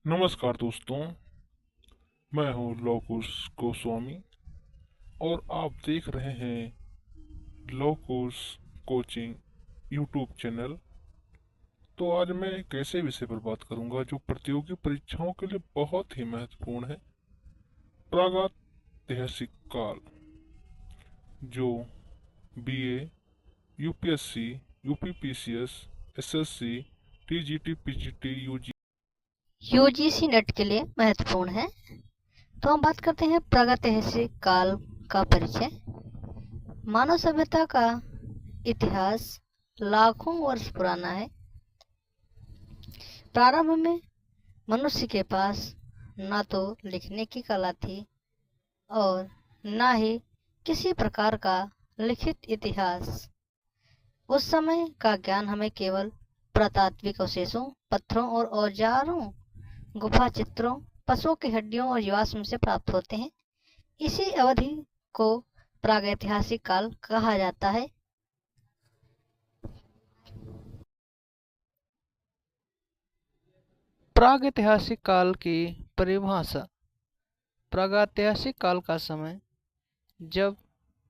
नमस्कार दोस्तों, मैं हूँ लोकुश गोस्वामी और आप देख रहे हैं लोकुश कोचिंग यूट्यूब चैनल। तो आज मैं एक ऐसे विषय पर बात करूंगा जो प्रतियोगी परीक्षाओं के लिए बहुत ही महत्वपूर्ण है। प्रागैतिहासिक काल, जो BA, UPSC, UPPCS, SSC, TGT, PGT, UGC net के लिए महत्वपूर्ण है। तो हम बात करते हैं प्रागैतिहासिक काल का परिचय। मानव सभ्यता का इतिहास लाखों वर्ष पुराना है। प्रारंभ में मनुष्य के पास न तो लिखने की कला थी और न ही किसी प्रकार का लिखित इतिहास। उस समय का ज्ञान हमें केवल पुरातात्विक अवशेषों, पत्थरों और औजारों, गुफा चित्रों, पशुओं की हड्डियों और जीवाश्म से प्राप्त होते हैं। इसी अवधि को प्रागैतिहासिक काल कहा जाता है। प्रागैतिहासिक काल की परिभाषा। प्रागैतिहासिक काल का समय जब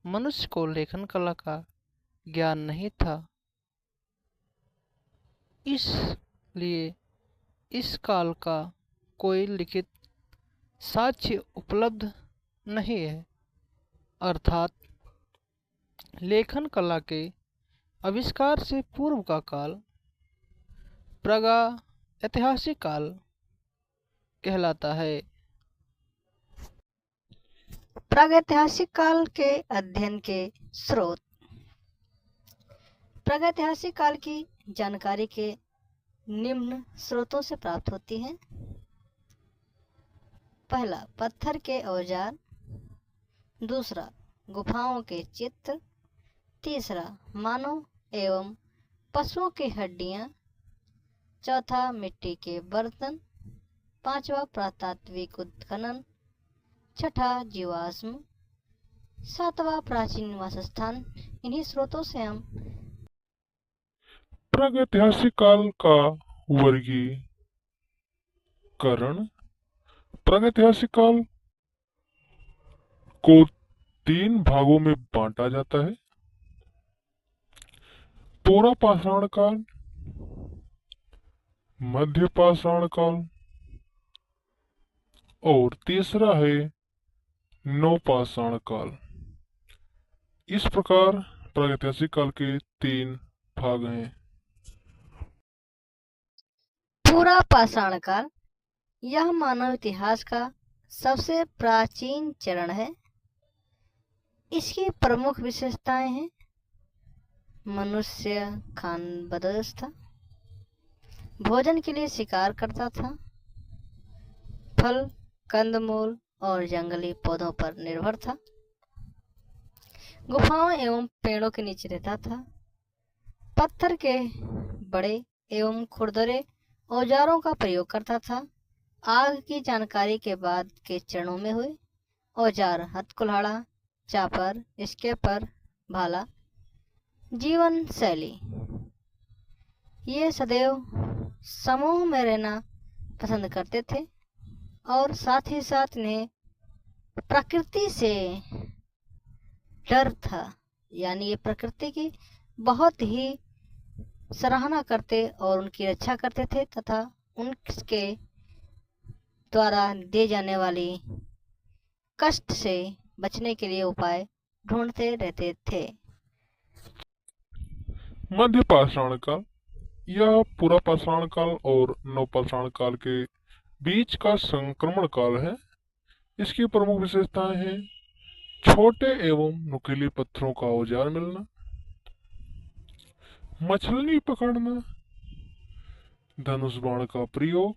मनुष्य को लेखन कला का ज्ञान नहीं था, इसलिए इस काल का कोई लिखित साक्ष्य उपलब्ध नहीं है। अर्थात लेखन कला के आविष्कार से पूर्व का काल प्रागैतिहासिक काल कहलाता है। प्रागैतिहासिक काल के अध्ययन के स्रोत। प्रागैतिहासिक काल की जानकारी के निम्न स्रोतों से प्राप्त होती है। पहला, पत्थर के औजार। दूसरा, गुफाओं के चित्र। तीसरा, मानव एवं पशुओं की हड्डियां। चौथा, मिट्टी के बर्तन। पांचवा, पुरातात्विक उत्खनन। छठा, जीवाश्म। सातवां, प्राचीन निवास स्थान। इन्हीं स्रोतों से हम प्रागैतिहासिक काल का वर्गीकरण। प्रागैतिहासिक काल को 3 भागों में बांटा जाता है: पूरा पाषाण काल, मध्य पाषाण काल और तीसरा है नवपाषाण काल। इस प्रकार प्रागैतिहासिक काल के 3 भाग हैं। पूरा पाषाण काल, यह मानव इतिहास का सबसे प्राचीन चरण है। इसकी प्रमुख विशेषताएं हैं: मनुष्य खानाबदोश था, भोजन के लिए शिकार करता था, फल, कंदमूल और जंगली पौधों पर निर्भर था, गुफाओं एवं पेड़ों के नीचे रहता था, पत्थर के बड़े एवं खुरदरे औजारों का प्रयोग करता था। आग की जानकारी के बाद के चरणों में हुए औजार हथकुल्हाड़ा, चापर, स्केपर, भाला। जीवन शैली, ये सदैव समूह में रहना पसंद करते थे और साथ ही साथ इन्हें प्रकृति से डर था। यानी ये प्रकृति की बहुत ही सराहना करते और उनकी रक्षा करते थे तथा उनके द्वारा दी जाने वाली कष्ट से बचने के लिए उपाय ढूंढते रहते थे। मध्य पाषाण काल, यह पूरा पाषाण काल और नवपाषाण काल के बीच का संक्रमण काल है। इसकी प्रमुख विशेषताएं हैं: छोटे एवं नुकीले पत्थरों का औजार मिलना, मछली पकड़ना, धनुष बाण का प्रयोग,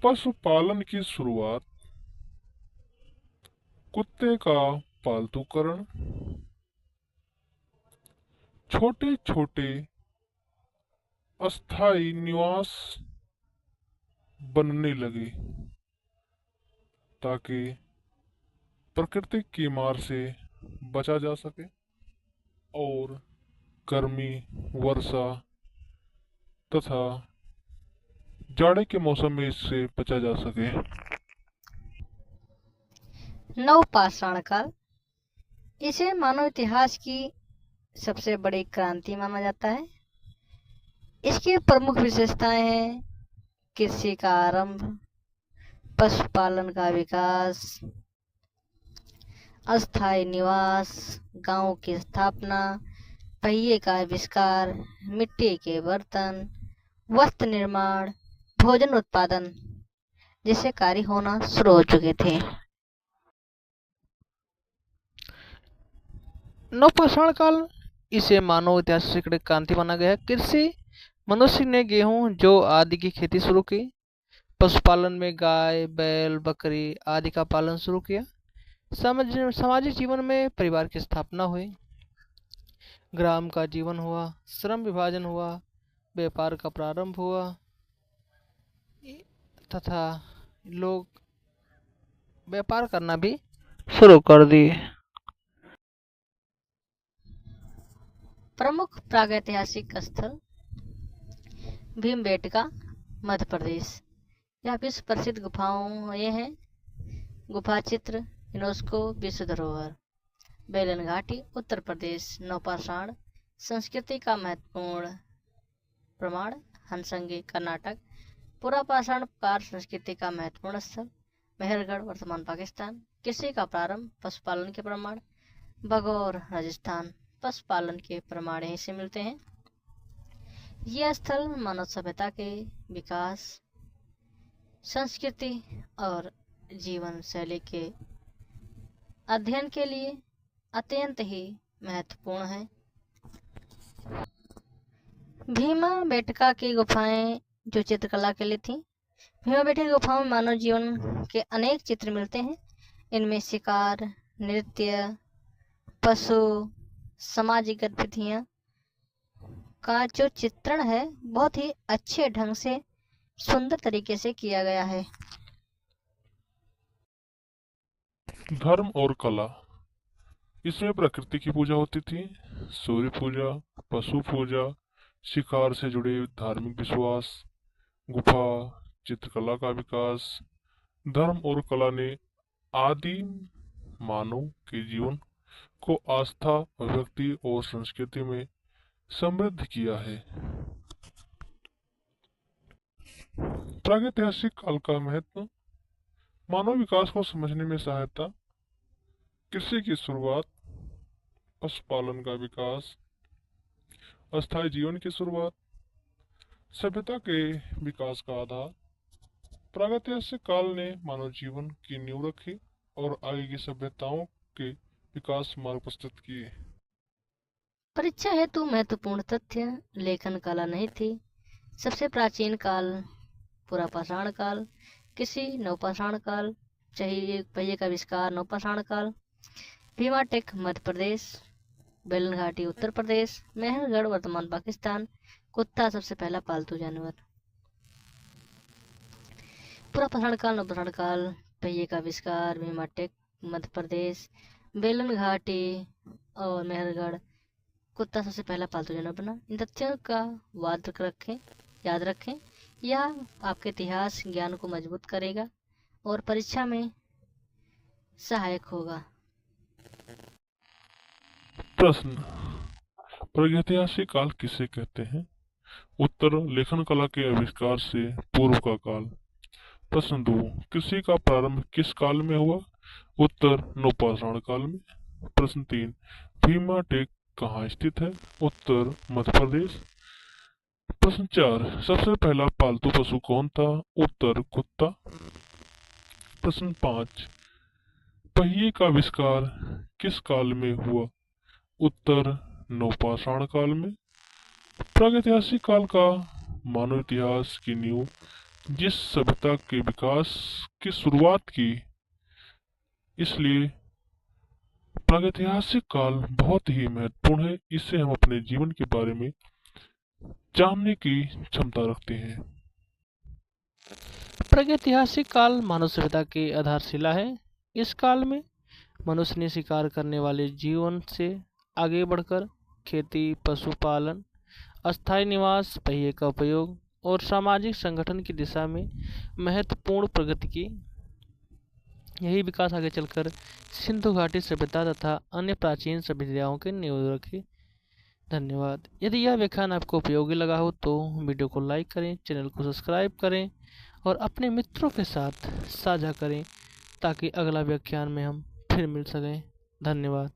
पशुपालन की शुरुआत, कुत्ते का पालतूकरण, छोटे छोटे अस्थायी निवास बनने लगे ताकि प्रकृति की मार से बचा जा सके और गर्मी, वर्षा तथा जाड़े के मौसम में इससे बचा जा सके। नवपाषाण काल, इसे मानव इतिहास की सबसे बड़ी क्रांति माना जाता है। इसकी प्रमुख विशेषताएं हैं कृषि का आरंभ, पशुपालन का विकास, अस्थायी निवास, गांव की स्थापना, पहिए का आविष्कार, मिट्टी के बर्तन, वस्त्र निर्माण, भोजन उत्पादन जैसे कार्य होना शुरू हो चुके थे। नवपाषाण काल, इसे मानव इतिहास की क्रांति माना गया है। कृषि, मनुष्य ने गेहूं जौ आदि की खेती शुरू की। पशुपालन में गाय, बैल, बकरी आदि का पालन शुरू किया। सामाजिक जीवन में परिवार की स्थापना हुई। ग्राम का जीवन हुआ, श्रम विभाजन हुआ, व्यापार का प्रारंभ हुआ तथा लोग व्यापार करना भी शुरू कर दिए। प्रमुख प्रागैतिहासिक स्थल भीमबेटका, मध्य प्रदेश। यह विश्व प्रसिद्ध गुफाओं ये हैं। गुफा चित्र यूनेस्को विश्व धरोहर। बेलन घाटी, उत्तर प्रदेश। नवपाषाण संस्कृति का महत्वपूर्ण प्रमाण, हंसंगी, कर्नाटक। पुरापाषाण काल संस्कृति का महत्वपूर्ण स्थल, मेहरगढ़, वर्तमान पाकिस्तान। कृषि का प्रारंभ, पशुपालन के प्रमाण, भगौर, राजस्थान। पशुपालन के प्रमाण यहीं से मिलते हैं। यह स्थल मानव सभ्यता के विकास, संस्कृति और जीवन शैली के अध्ययन के लिए अत्यंत ही महत्वपूर्ण है। भीमाबेटका की गुफाएं जो चित्रकला के लिए थी। भीमाबेटका की गुफाओं में मानव जीवन के अनेक चित्र मिलते हैं। इनमें शिकार, नृत्य, पशु, सामाजिक गतिविधियां का जो चित्रण है बहुत ही अच्छे ढंग से, सुंदर तरीके से किया गया है। धर्म और कला, इसमें प्रकृति की पूजा होती थी। सूर्य पूजा, पशु पूजा, शिकार से जुड़े धार्मिक विश्वास, गुफा चित्रकला का विकास। धर्म और कला ने आदि मानव के जीवन को आस्था, अभिव्यक्ति और संस्कृति में समृद्ध किया है। प्रागैतिहासिक काल का महत्व, मानव विकास को समझने में सहायता, कृषि की शुरुआत, पशुपालन का विकास, अस्थायी जीवन की शुरुआत, सभ्यता के विकास का आधार। प्रागैतिहासिक काल ने मानव जीवन की नींव रखी और आगे की सभ्यताओं के विकास मार्ग प्रस्तुत किए। परीक्षा हेतु महत्वपूर्ण तथ्य, लेखन कला नहीं थी। सबसे प्राचीन काल पुरापाषाण काल, कृषि नवपाषाण काल, पहिए का आविष्कार नवपाषाण काल। भीमाटेक मध्य प्रदेश, बेलन घाटी उत्तर प्रदेश, मेहरगढ़ वर्तमान पाकिस्तान। कुत्ता सबसे पहला पालतू जानवर। पुरापाषाण काल, नवपाषाण काल, पहिए का आविष्कार भीमाटेक मध्य प्रदेश, बेलन घाटी और मेहरगढ़। कुत्ता सबसे पहला पालतू जानवर बना। इन तथ्यों का याद रखें। यह आपके इतिहास ज्ञान को मजबूत करेगा और परीक्षा में सहायक होगा। प्रश्न, प्रागैतिहासिक काल किसे कहते हैं? उत्तर, लेखन कला के आविष्कार से पूर्व का काल। प्रश्न 2, कृषि का प्रारंभ किस काल में हुआ? उत्तर, नवपाषाण काल में। प्रश्न 3, भीमाटेक कहाँ स्थित है? उत्तर, मध्य प्रदेश। प्रश्न 4, सबसे पहला पालतू पशु कौन था? उत्तर, कुत्ता। प्रश्न 5, पहिए का आविष्कार किस काल में हुआ? उत्तर, नवपाषाण काल में। प्रागैतिहासिक काल का मानव इतिहास की नींव, जिस सभ्यता के विकास की शुरुआत की, इसलिए प्रागैतिहासिक काल बहुत ही महत्वपूर्ण है। इससे हम अपने जीवन के बारे में जानने की क्षमता रखते हैं। प्रागैतिहासिक काल मानव सभ्यता की आधारशिला है। इस काल में मनुष्य ने शिकार करने वाले जीवन से आगे बढ़कर खेती, पशुपालन, अस्थायी निवास, पहिए का उपयोग, और सामाजिक संगठन की दिशा में महत्वपूर्ण प्रगति की। यही विकास आगे चलकर सिंधु घाटी सभ्यता तथा अन्य प्राचीन सभ्यताओं के नींव रखी। धन्यवाद। यदि यह व्याख्यान आपको उपयोगी लगा हो तो वीडियो को लाइक करें, चैनल को सब्सक्राइब करें और अपने मित्रों के साथ साझा करें ताकि अगला व्याख्यान में हम फिर मिल सकें। धन्यवाद।